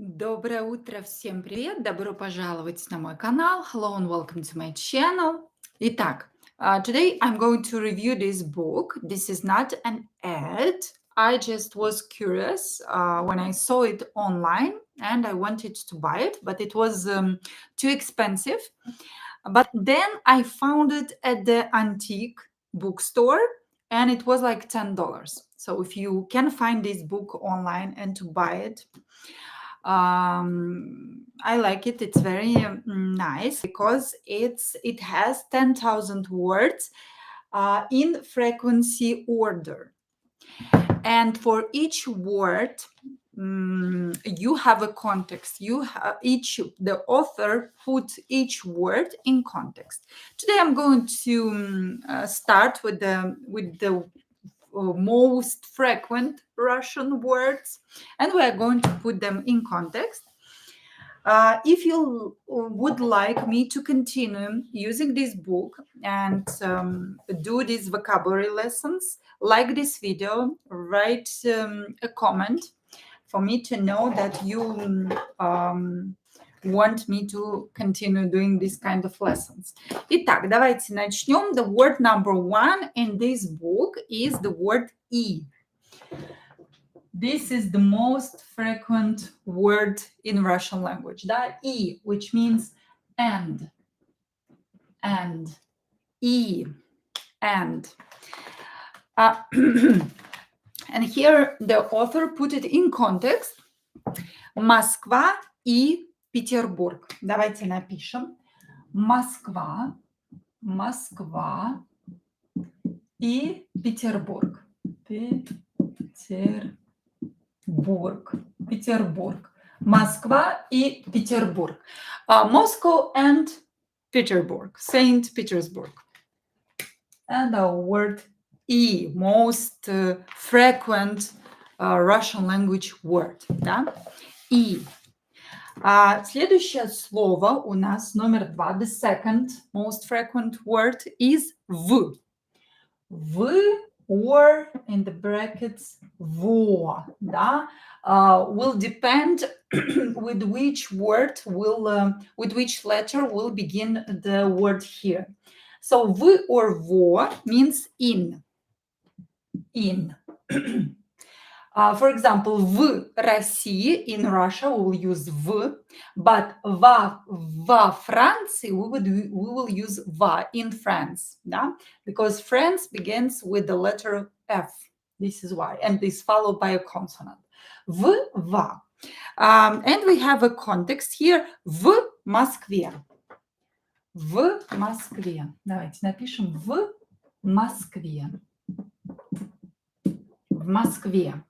Доброе утро, всем привет! Добро пожаловать на мой канал. Hello and welcome to my channel. Итак, today I'm going to review this book. This is not an ad. I just was curious when I saw it online and I wanted to buy it, but it was too expensive. But then I found it at the antique bookstore and it was like $10. So if you can find this book online and to buy it, I like it. It's very nice because it has 10,000 words in frequency order, and for each word you have a context. The author puts each word in context. Today I'm going to start with the most frequent Russian words, and we are going to put them in context. If you would like me to continue using this book and do these vocabulary lessons, like this video, write a comment for me to know that you want me to continue doing this kind of lessons. Итак, давайте начнем. The word number one in this book is the word "и". This is the most frequent word in Russian language, да? "И", which means and, "и", and. And here the author put it in context. Москва и Петербург. Давайте напишем. Москва и Петербург. Петербург. Москва и Петербург. Moscow and Petersburg. Saint Petersburg. And our word "и", most frequent Russian language word. Да? "И". Следующее слово у нас номер 2. The second most frequent word is "в". "В", or in the brackets "во", да? Will depend with which word with which letter will begin the word here. So "в" or "во" means in. For example, в России, in Russia, we will use "в", but во Франции, we will use "va" in France, да? Because France begins with the letter F. This is why, and is followed by a consonant. "Va". And we have a context here. В Москве. В Москве. Давайте напишем в Москве. В Москве.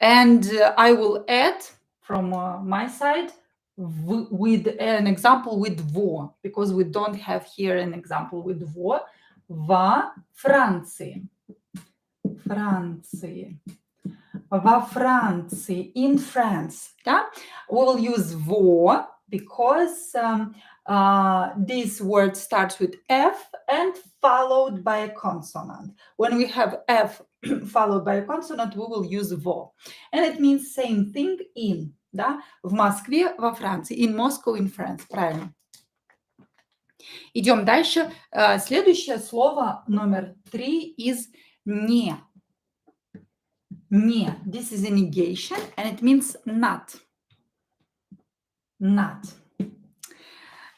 And I will add from my side with an example with "во", because we don't have here an example with "во". Во Франции. Во Франции, in France. Да? We will use "во" because this word starts with F and followed by a consonant. When we have F followed by a consonant, we will use "во". And it means same thing in. Да? В Москве, во Франции. In Moscow, in France. Правильно. Идем дальше. Следующее слово номер 3 is «не». Не. This is a negation and it means not. Not.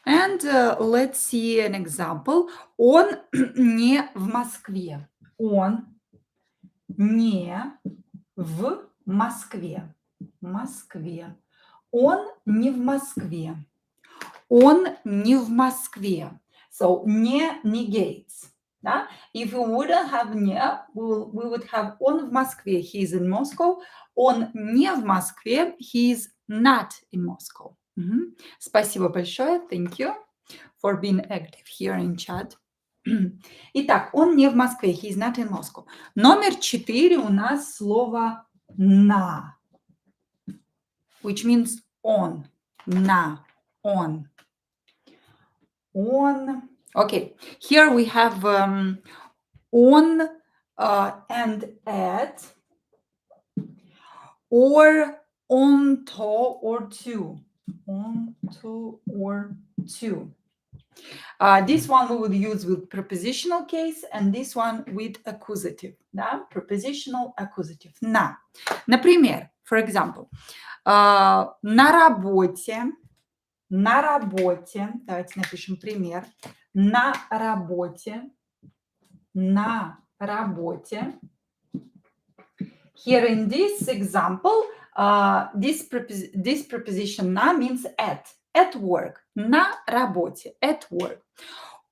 And let's see an example. Он не в Москве. Он не в Москве. Москве. Он не в Москве. Он не в Москве. So не negates. Да? If we wouldn't have не, we would have он в Москве. He is in Moscow. Он не в Москве. He is not in Moscow. Спасибо большое. Thank you for being active here in chat. Итак, он не в Москве. He is not in Moscow. Номер 4 у нас слово на, which means on. На, on. On. Okay, here we have on and at, or on to or to. On to or to. This one we would use with prepositional case, and this one with accusative. Да? Prepositional, accusative. На. Например, for example, на работе, давайте напишем пример, на работе, Here in this example, this preposition на means at work, на работе, at work.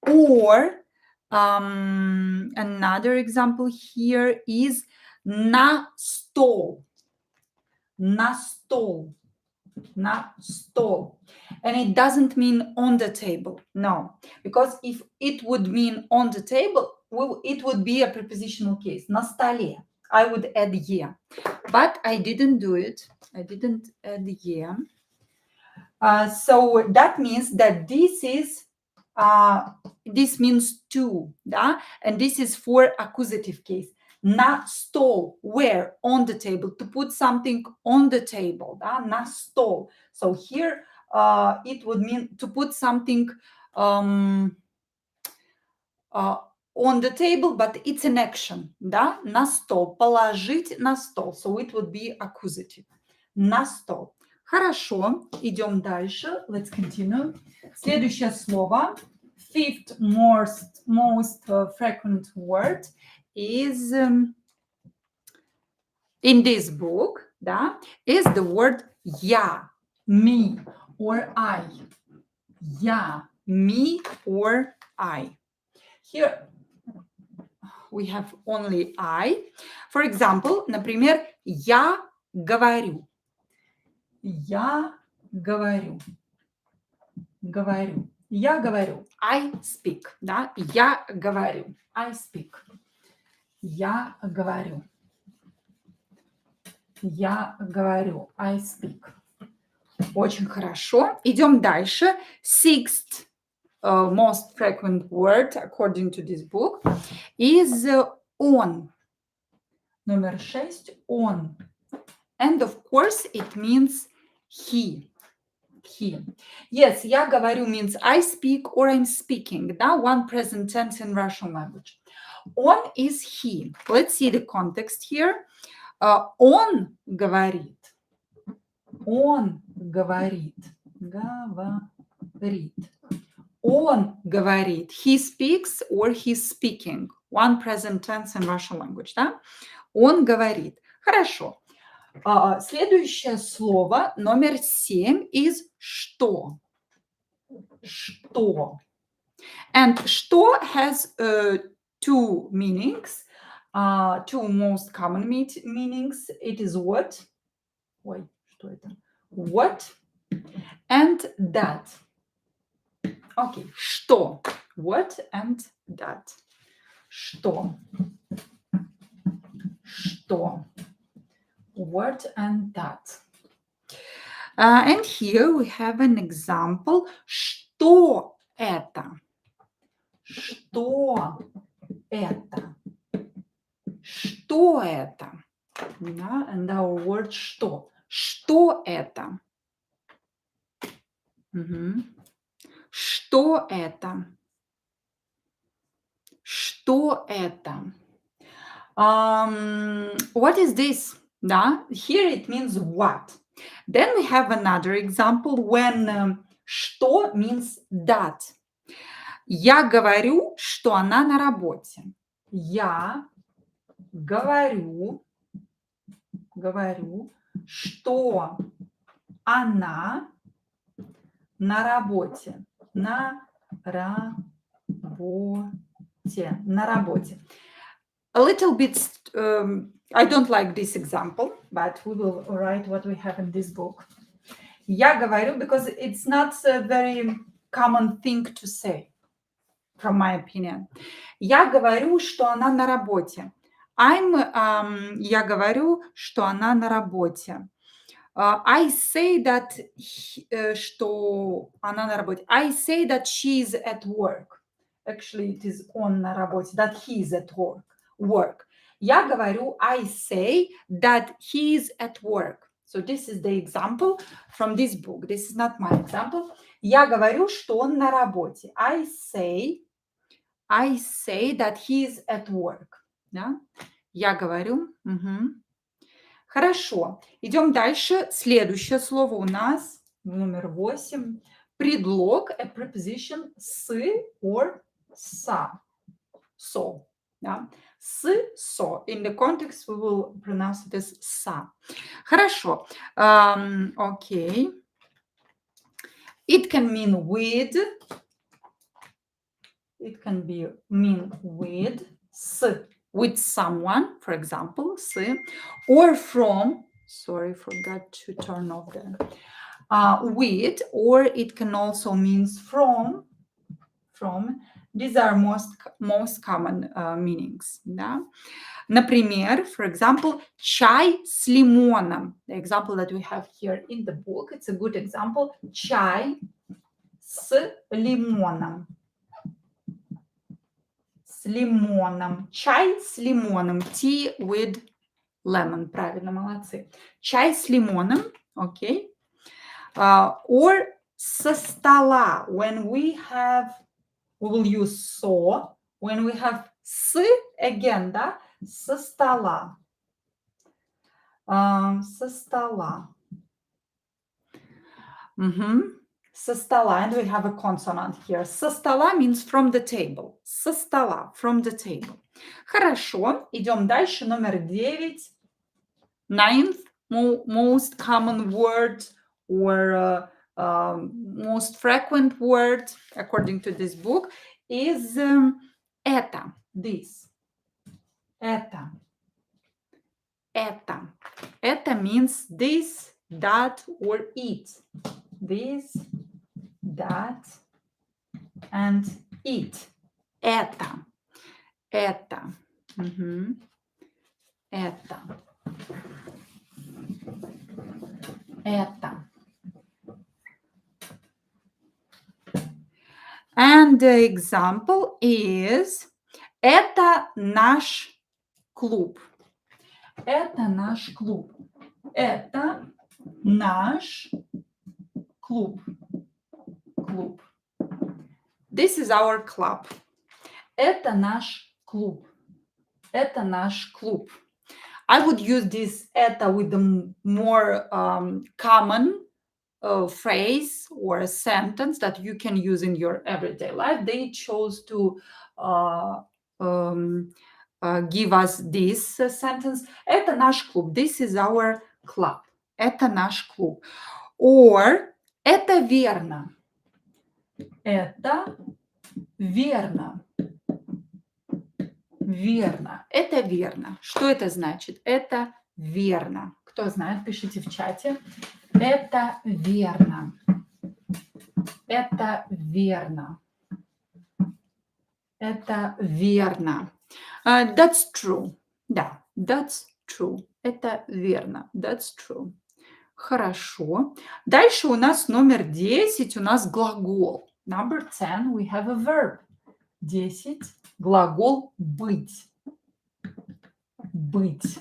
Or another example here is на стол, and it doesn't mean on the table, no, because if it would mean on the table, it would be a prepositional case, на столе. I would add ye, but I didn't do it. I didn't add ye. So that means that this means to, да? And this is for accusative case. На стол, where? On the table, to put something on the table, да? На стол. So here it would mean to put something on the table, but it's an action, да? На стол, положить на стол. So it would be accusative. На стол. Хорошо, идем дальше. Let's continue. Следующее слово, fifth most frequent word is in this book, да, is the word я, me, or I. Я, me, or I. Here we have only I. For example, например, я говорю. Я говорю. Я говорю. I speak. Да? Я говорю. I speak. Я говорю. Я говорю. I speak. Очень хорошо. Идем дальше. Sixth most frequent word, according to this book, is on. Номер 6, on. And of course, it means he. Yes, я говорю means I speak or I'm speaking. Да? One present tense in Russian language. On is he. Let's see the context here. Он говорит. Он говорит. Он говорит. He speaks or he's speaking. One present tense in Russian language. Да? Он говорит. Хорошо. Следующее слово, номер 7, is что. Что. And что has two meanings, two most common meanings. It is what. Ой, что это? What and that. Okay, что. What and that. Что. Что. What and that. And here we have an example. Что это? Что это? Что это? Yeah, and our word что. Что это? Что это? Что это? What is this? Да? Here it means what. Then we have another example when что means that. Я говорю, что она на работе. Я говорю, что она на работе. На работе. A little bit, I don't like this example, but we will write what we have in this book. Я говорю, because it's not a very common thing to say, from my opinion. Я говорю, что она на работе. Я говорю, что она на работе. I say that, что она на работе. I say that she is at work. Actually, it is on на работе, that he is at work. Я говорю, I say that he is at work. So this is the example from this book. This is not my example. Я говорю, что он на работе. I say that he is at work. Да? Я говорю. Хорошо. Идем дальше. Следующее слово у нас номер 8. Предлог, a preposition с or са. So. Да? С, so. In the context, we will pronounce it as sa. Хорошо. Okay. It can mean with. It can be mean with. С. With someone, for example, с. Or from. Sorry, forgot to turn off the. With, or it can also mean from. These are most common meanings. Да? Например, for example, чай с лимоном. The example that we have here in the book, it's a good example. Чай с лимоном. С лимоном. Чай с лимоном. Tea with lemon. Правильно, молодцы. Чай с лимоном. Okay. Or со стола. When we will use so. When we have с again, да? Со стола. Со стола. Со стола. And we have a consonant here. Со стола means from the table. Со стола. From the table. Хорошо. Идем дальше. Номер 9. Ninth most common word or most frequent word according to this book is это. This. Это. Это. Это means this, that, or it. This, that, and it. Это. Это. Это. Это. And the example is это наш клуб. Это наш клуб. Это наш клуб. Клуб. This is our club. Это наш клуб. Это наш клуб. I would use this это with the more common phrase or a sentence that you can use in your everyday life. They chose to give us this sentence. Это наш клуб. This is our club. Это наш клуб. Or это верно. Это верно. Верно. Это верно. Что это значит? Это верно. Кто знает, пишите в чате. Это верно. Это верно. Это верно. That's true. Да, that's true. Это верно. That's true. Хорошо. Дальше у нас номер 10. У нас глагол. Number 10, we have a verb. 10. Глагол быть. Быть.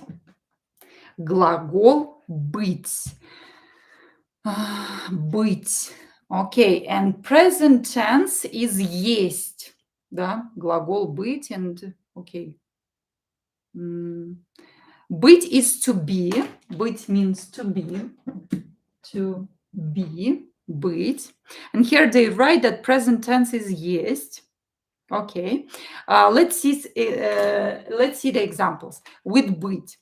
Глагол быть. Быть. Okay, and present tense is есть. Да, глагол быть and okay. Быть is to be. Быть means to be. To be. Быть. And here they write that present tense is есть. Okay. Let's see the examples. With быть.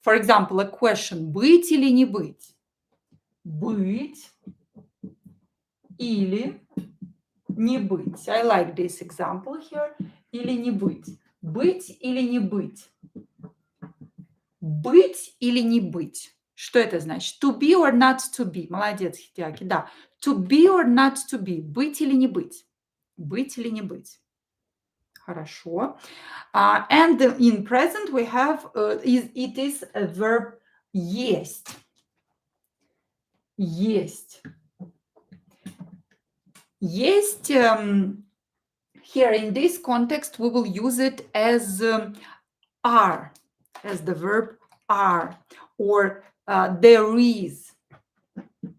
For example, a question. Быть или не быть? Быть или не быть. I like this example here. Или не быть. Быть или не быть. Быть или не быть. Что это значит? To be or not to be. Молодец, Хитяки. Да. To be or not to be. Быть или не быть. Быть или не быть. Хорошо. And in present we have, it is a verb есть. Есть. Есть. Here in this context we will use it as are, as the verb are, or There is.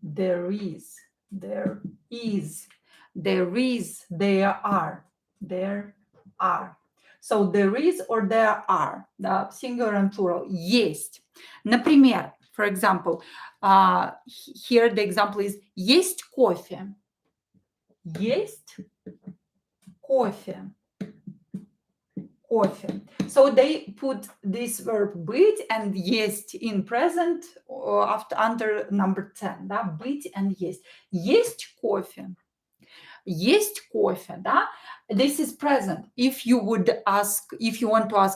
There is. There is. There is. There are. There are. So there is or there are. Да, singular and plural. Есть. Например, for example, here the example is есть кофе. Есть кофе. Кофе. So they put this verb быть and есть in present after under number 10. Да? Быть and есть. Есть кофе. Есть кофе, да? This is present. If you want to ask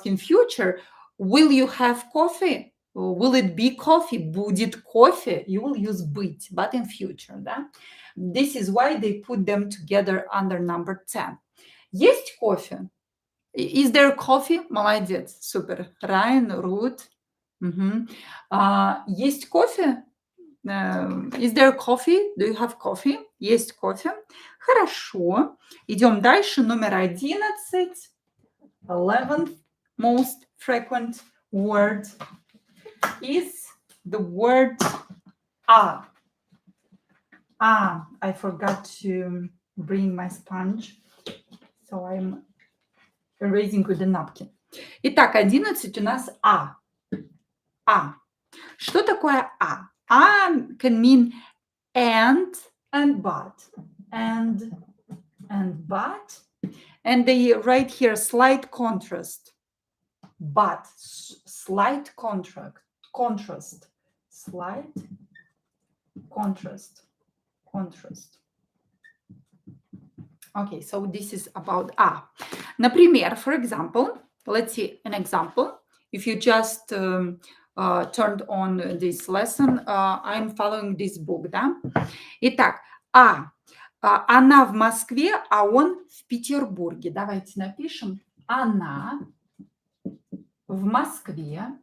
in future, will you have coffee? Will it be coffee? Будет кофе? You will use быть, but in future, да? This is why they put them together under number 10. Есть кофе? Is there coffee? Молодец, супер. Райан, Рут. Есть кофе? Is there coffee? Do you have coffee? Есть кофе. Хорошо. Идем дальше. Номер 11. 11th most frequent word is the word I forgot to bring my sponge, so I'm erasing with the napkin. Итак, 11 у нас А. Что такое А? Can mean and but. And but. And they write here slight contrast. But. Slight contrast. Slight contrast. Okay, so this is about A. Например, for example, let's see an example. If you just turned on this lesson, I'm following this book, да? Итак, она в Москве, а он в Петербурге. Давайте напишем. Она в Москве.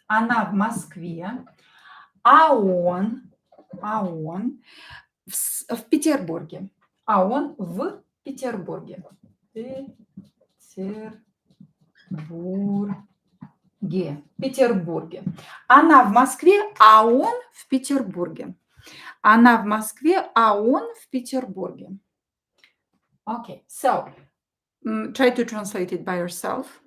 Она в Москве, а он в Петербурге. А он в Петербурге. Петербурге. Она в Москве, а он в Петербурге. Она в Москве, а он в Петербурге. Okay, so try to translate it by yourself.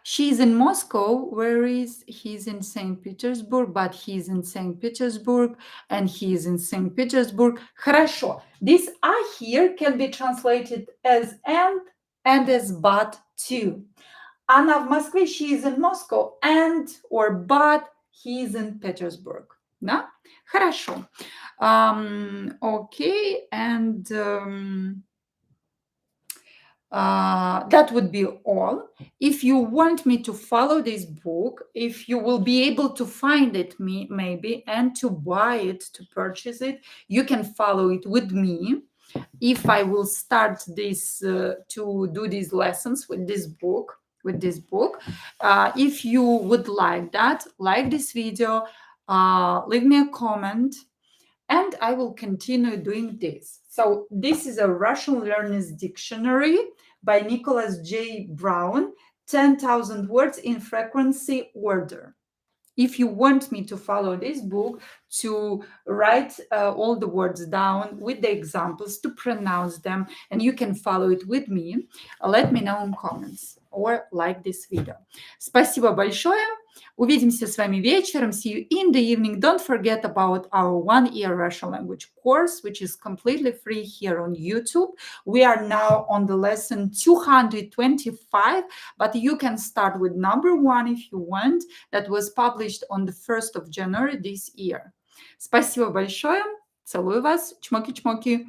She's in Moscow, whereas he's in St. Petersburg, but he's in St. Petersburg, and he's in St. Petersburg. Хорошо. This "а" here can be translated as and as but too. Она в Москве, she is in Moscow, and or but he is in Petersburg. Да? Хорошо. Okay, and that would be all. If you want me to follow this book, if you will be able to find it maybe and to buy it, to purchase it, you can follow it with me. If I will start this to do these lessons with this book, if you would like that, like this video, leave me a comment, and I will continue doing this. So this is a Russian Learners Dictionary by Nicholas J. Brown, 10,000 words in frequency order. If you want me to follow this book, to write all the words down with the examples, to pronounce them, and you can follow it with me, let me know in comments or like this video. Спасибо большое. Увидимся с вами вечером. See you in the evening. Don't forget about our 1-year Russian language course, which is completely free here on YouTube. We are now on the lesson 225, but you can start with number 1 if you want. That was published on the 1st of January this year. Спасибо большое. Целую вас. Чмоки-чмоки.